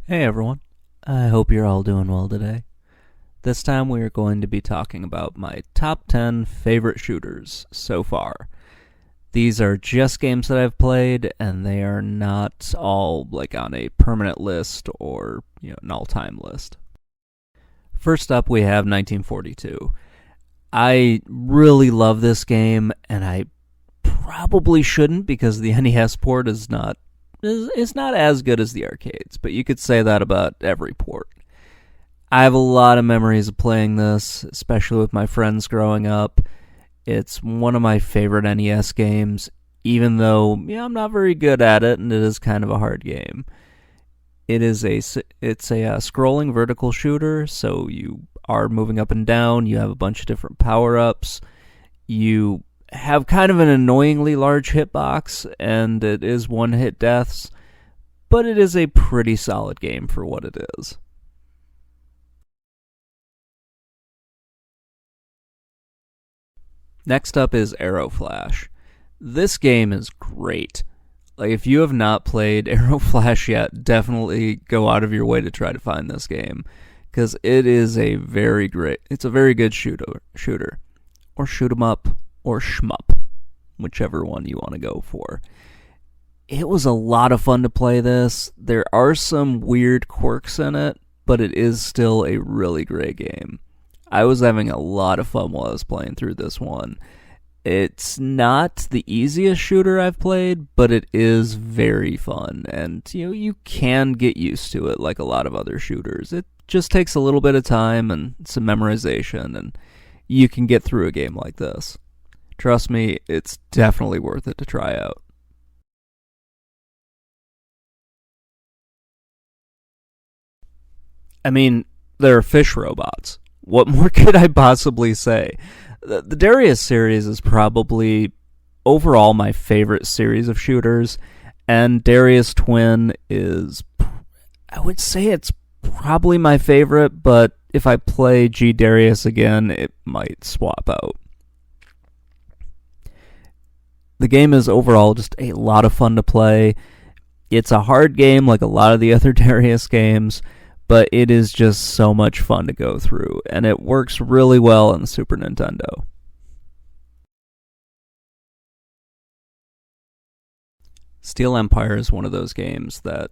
Hey everyone, I hope you're all doing well today. This time we are going to be talking about my top 10 favorite shooters so far. These are just games that I've played, and they are not all like on a permanent list or an all-time list. First up, we have 1942. I really love this game, and I probably shouldn't because the NES port is not as good as the arcades, but you could say that about every port. I have a lot of memories of playing this, especially with my friends growing up. It's one of my favorite NES games, even though I'm not very good at it, and it is kind of a hard game. It's a scrolling vertical shooter, so you are moving up and down. You have a bunch of different power-ups. You have kind of an annoyingly large hitbox, and it is one-hit deaths, but it is a pretty solid game for what it is. Next up is Arrow Flash. This game is great. Like, if you have not played Arrow Flash yet, definitely go out of your way to try to find this game, because it's a very good shooter, or shoot 'em up, or shmup, whichever one you want to go for. It was a lot of fun to play this. There are some weird quirks in it, but it is still a really great game. I was having a lot of fun while I was playing through this one. It's not the easiest shooter I've played, but it is very fun, and you can get used to it like a lot of other shooters. It just takes a little bit of time and some memorization, and you can get through a game like this. Trust me, it's definitely worth it to try out. I mean, there are fish robots. What more could I possibly say? The Darius series is probably overall my favorite series of shooters, and Darius Twin I would say it's probably my favorite, but if I play G Darius again, it might swap out. The game is overall just a lot of fun to play. It's a hard game like a lot of the other Darius games, but it is just so much fun to go through, and it works really well on the Super Nintendo. Steel Empire is one of those games that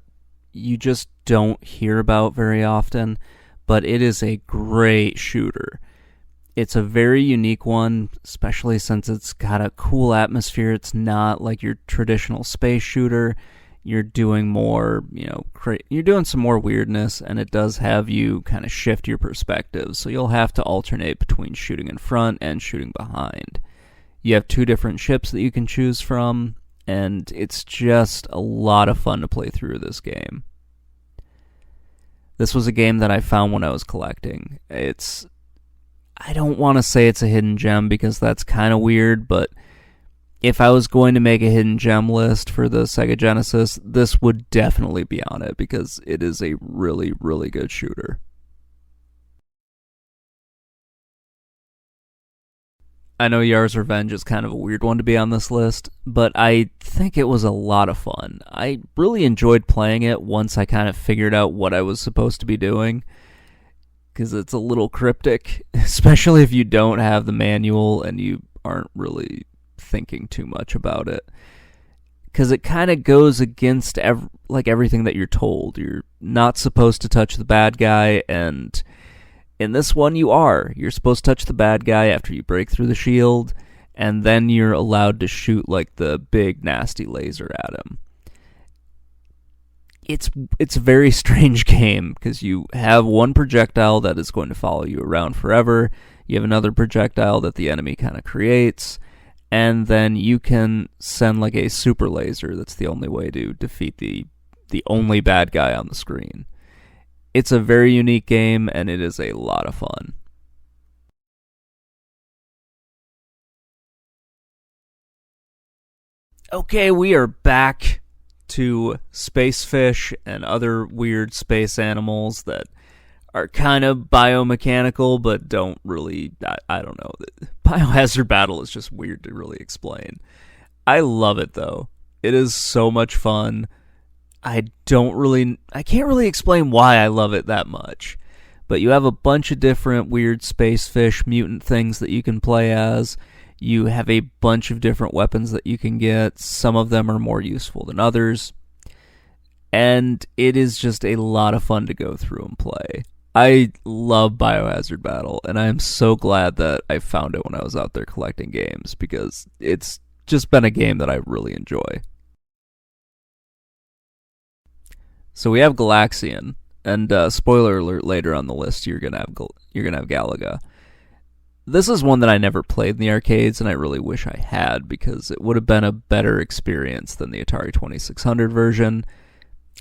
you just don't hear about very often, but it is a great shooter. It's a very unique one, especially since it's got a cool atmosphere. It's not like your traditional space shooter. You're doing more, you're doing some more weirdness, and it does have you kind of shift your perspective. So you'll have to alternate between shooting in front and shooting behind. You have two different ships that you can choose from, and it's just a lot of fun to play through this game. This was a game that I found when I was collecting. I don't want to say it's a hidden gem because that's kind of weird, but if I was going to make a hidden gem list for the Sega Genesis, this would definitely be on it because it is a really, really good shooter. I know Yar's Revenge is kind of a weird one to be on this list, but I think it was a lot of fun. I really enjoyed playing it once I kind of figured out what I was supposed to be doing, because it's a little cryptic, especially if you don't have the manual and you aren't really thinking too much about it, because it kind of goes against everything that you're told. You're not supposed to touch the bad guy, and in this one you're supposed to touch the bad guy after you break through the shield, and then you're allowed to shoot like the big nasty laser at him. It's a very strange game because you have one projectile that is going to follow you around forever. You have another projectile that the enemy kind of creates, and then you can send like a super laser that's the only way to defeat the only bad guy on the screen. It's a very unique game, and it is a lot of fun. Okay, we are back to space fish and other weird space animals that are kind of biomechanical, but don't really, I don't know. Biohazard Battle is just weird to really explain. I love it, though. It is so much fun. I can't really explain why I love it that much. But you have a bunch of different weird space fish, mutant things that you can play as. You have a bunch of different weapons that you can get. Some of them are more useful than others. And it is just a lot of fun to go through and play. I love Biohazard Battle, and I am so glad that I found it when I was out there collecting games, because it's just been a game that I really enjoy. So we have Galaxian, and spoiler alert, later on the list you're gonna have Galaga. This is one that I never played in the arcades, and I really wish I had, because it would have been a better experience than the Atari 2600 version.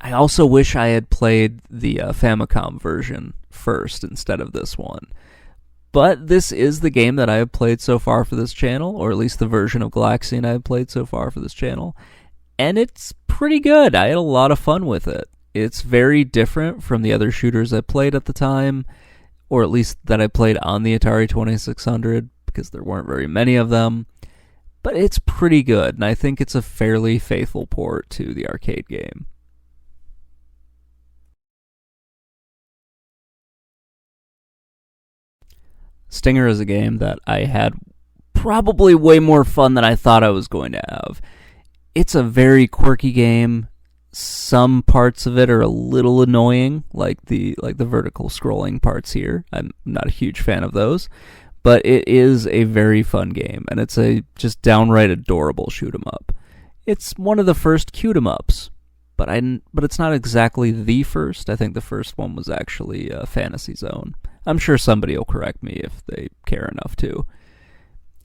I also wish I had played the Famicom version first instead of this one. But this is the game that I have played so far for this channel, or at least the version of Galaxian I have played so far for this channel. And it's pretty good. I had a lot of fun with it. It's very different from the other shooters I played at the time, or at least that I played on the Atari 2600, because there weren't very many of them. But it's pretty good, and I think it's a fairly faithful port to the arcade game. Stinger is a game that I had probably way more fun than I thought I was going to have. It's a very quirky game. Some parts of it are a little annoying, like the vertical scrolling parts here. I'm not a huge fan of those, but it is a very fun game, and it's a just downright adorable shoot 'em up. It's one of the first cute 'em ups, but it's not exactly the first. I think the first one was actually Fantasy Zone. I'm sure somebody will correct me if they care enough to.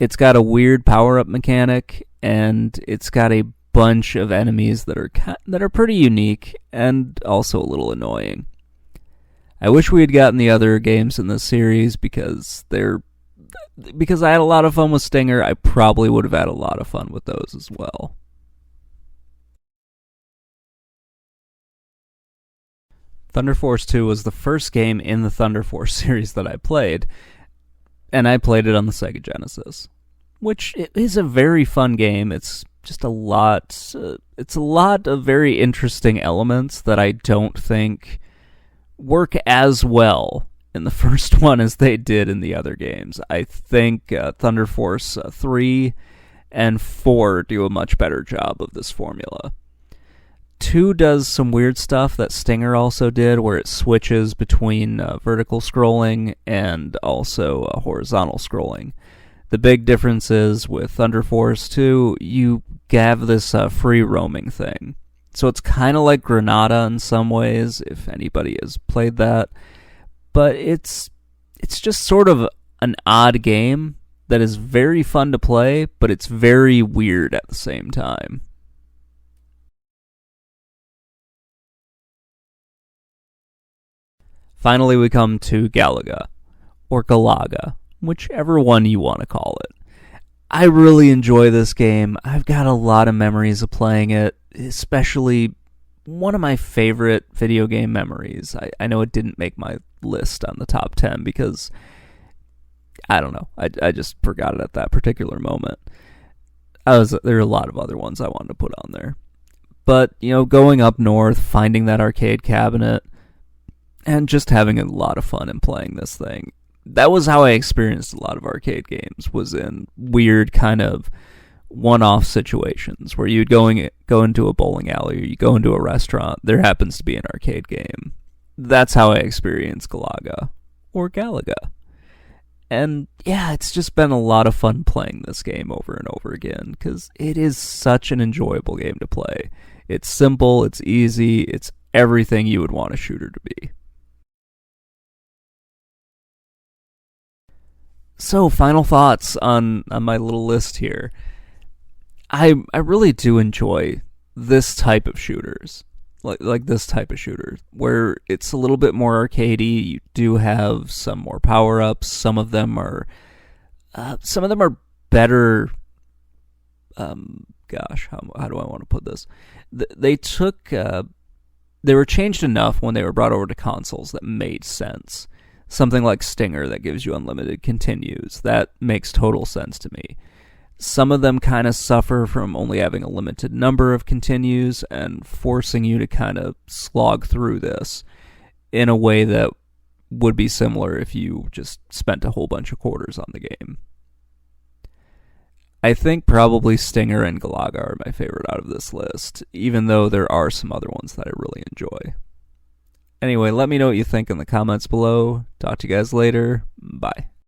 It's got a weird power-up mechanic, and it's got a bunch of enemies that are pretty unique and also a little annoying. I wish we had gotten the other games in this series, because I had a lot of fun with Stinger. I probably would have had a lot of fun with those as well. Thunder Force 2 was the first game in the Thunder Force series that I played, and I played it on the Sega Genesis, which is a very fun game. It's just a lot of very interesting elements that I don't think work as well in the first one as they did in the other games. I think Thunder Force 3 and 4 do a much better job of this formula. 2 does some weird stuff that Stinger also did, where it switches between vertical scrolling and also horizontal scrolling. The big difference is with Thunder Force 2, you have this free roaming thing. So it's kind of like Granada in some ways, if anybody has played that. But it's just sort of an odd game that is very fun to play, but it's very weird at the same time. Finally, we come to Galaga, or Galaga, whichever one you want to call it. I really enjoy this game. I've got a lot of memories of playing it, especially one of my favorite video game memories. I know it didn't make my list on the top 10 because, I don't know, I just forgot it at that particular moment. There are a lot of other ones I wanted to put on there. But, going up north, finding that arcade cabinet, and just having a lot of fun in playing this thing. That was how I experienced a lot of arcade games, was in weird kind of one-off situations where you'd go into a bowling alley or you go into a restaurant, there happens to be an arcade game. That's how I experienced Galaga, or Galaga. And yeah, it's just been a lot of fun playing this game over and over again, because it is such an enjoyable game to play. It's simple, it's easy, it's everything you would want a shooter to be. So, final thoughts on my little list here. I really do enjoy this type of shooters, like this type of shooter, where it's a little bit more arcadey. You do have some more power-ups. Some of them are better. How do I want to put this? They were changed enough when they were brought over to consoles that made sense. Something like Stinger that gives you unlimited continues. That makes total sense to me. Some of them kind of suffer from only having a limited number of continues and forcing you to kind of slog through this in a way that would be similar if you just spent a whole bunch of quarters on the game. I think probably Stinger and Galaga are my favorite out of this list, even though there are some other ones that I really enjoy. Anyway, let me know what you think in the comments below. Talk to you guys later. Bye.